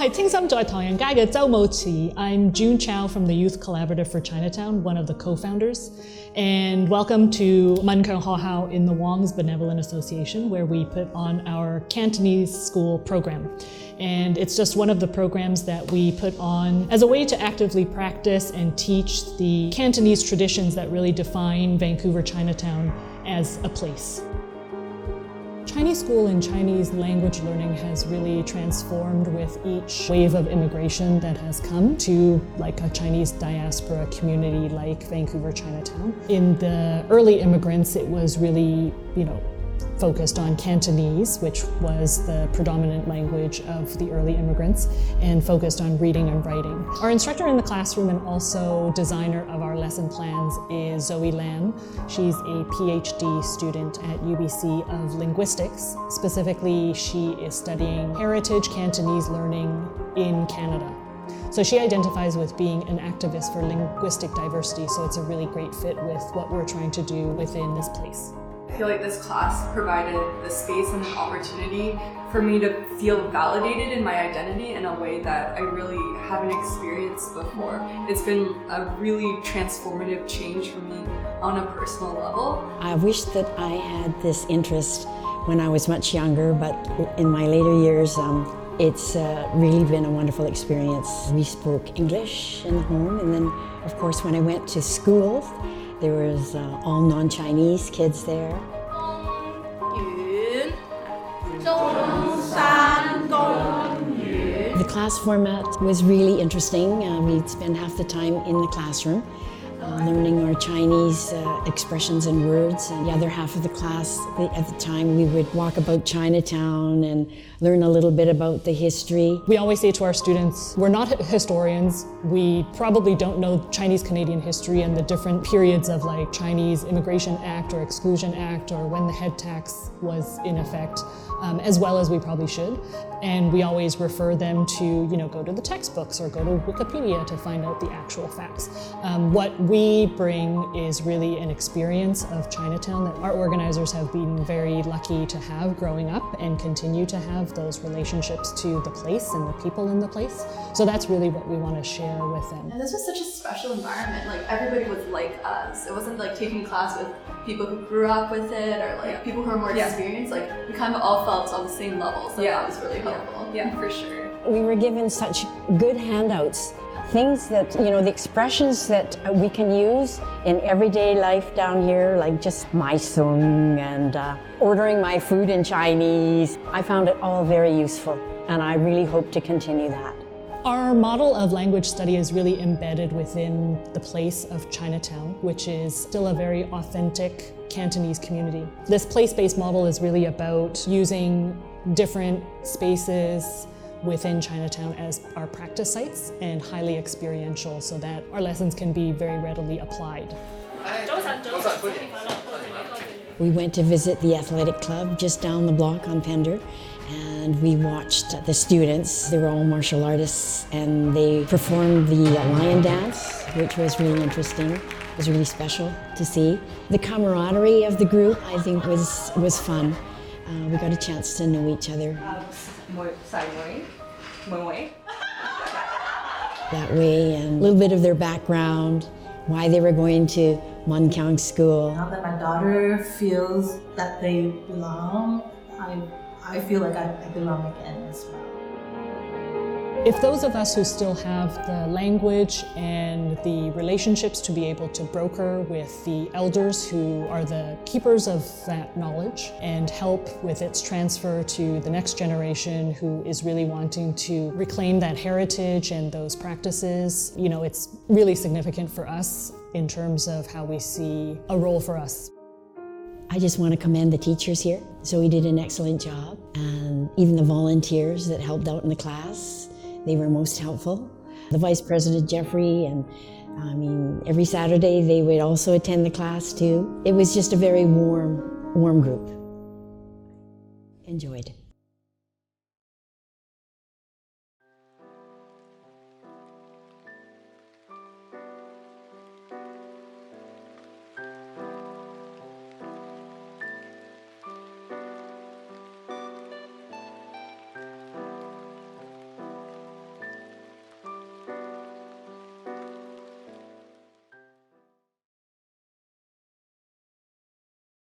係清心在唐人街嘅周慕慈. I'm June Chow from the Youth Collaborative for Chinatown, one of the co-founders. And welcome to Munkang Hohao in the Wong's Benevolent Association, where we put on our Cantonese School program. And it's just one of the programs that we put on as a way to actively practice and teach the Cantonese traditions that really define Vancouver Chinatown as a place. Chinese school and Chinese language learning has really transformed with each wave of immigration that has come to like a Chinese diaspora community like Vancouver Chinatown. In the early immigrants, it was really, focused on Cantonese, which was the predominant language of the early immigrants, and focused on reading and writing. Our instructor in the classroom and also designer of our lesson plans is Zoe Lam. She's a PhD student at UBC of linguistics. Specifically, she is studying heritage Cantonese learning in Canada. So she identifies with being an activist for linguistic diversity, so it's a really great fit with what we're trying to do within this place. I feel like this class provided the space and an opportunity for me to feel validated in my identity in a way that I really haven't experienced before. It's been a really transformative change for me on a personal level. I wish that I had this interest when I was much younger, but in my later years, it's really been a wonderful experience. We spoke English in the home, and then, of course, when I went to school, there was all non-Chinese kids there. The class format was really interesting. We'd spend half the time in the classroom learning our Chinese expressions and words, and the other half of the class, at the time, we would walk about Chinatown and learn a little bit about the history. We always say to our students, we're not historians. We probably don't know Chinese Canadian history and the different periods of like Chinese Immigration Act or Exclusion Act or when the head tax was in effect, as well as we probably should. And we always refer them to, go to the textbooks or go to Wikipedia to find out the actual facts. What we bring is really an experience of Chinatown that our organizers have been very lucky to have growing up and continue to have those relationships to the place and the people in the place. So that's really what we want to share with them. And this was such a special environment. Like everybody was like us. It wasn't like taking class with people who grew up with it or like people who are more experienced. Like we kind of all felt on the same level. So that was really helpful. Yeah, for sure. We were given such good handouts. Things that, the expressions that we can use in everyday life down here, like just my sung and ordering my food in Chinese. I found it all very useful, and I really hope to continue that. Our model of language study is really embedded within the place of Chinatown, which is still a very authentic Cantonese community. This place-based model is really about using different spaces within Chinatown as our practice sites and highly experiential so that our lessons can be very readily applied. We went to visit the athletic club just down the block on Pender, and we watched the students. They were all martial artists, and they performed the lion dance, which was really interesting. It was really special to see. The camaraderie of the group, I think, was fun. We got a chance to know each other. That way, and a little bit of their background, why they were going to Munkang School. Now that my daughter feels that they belong, I feel like I belong again as well. If those of us who still have the language and the relationships to be able to broker with the elders who are the keepers of that knowledge and help with its transfer to the next generation who is really wanting to reclaim that heritage and those practices, it's really significant for us in terms of how we see a role for us. I just want to commend the teachers here. Zoe did an excellent job, and even the volunteers that helped out in the class. They were most helpful. The Vice President, Jeffrey, and every Saturday they would also attend the class too. It was just a very warm group. Enjoyed.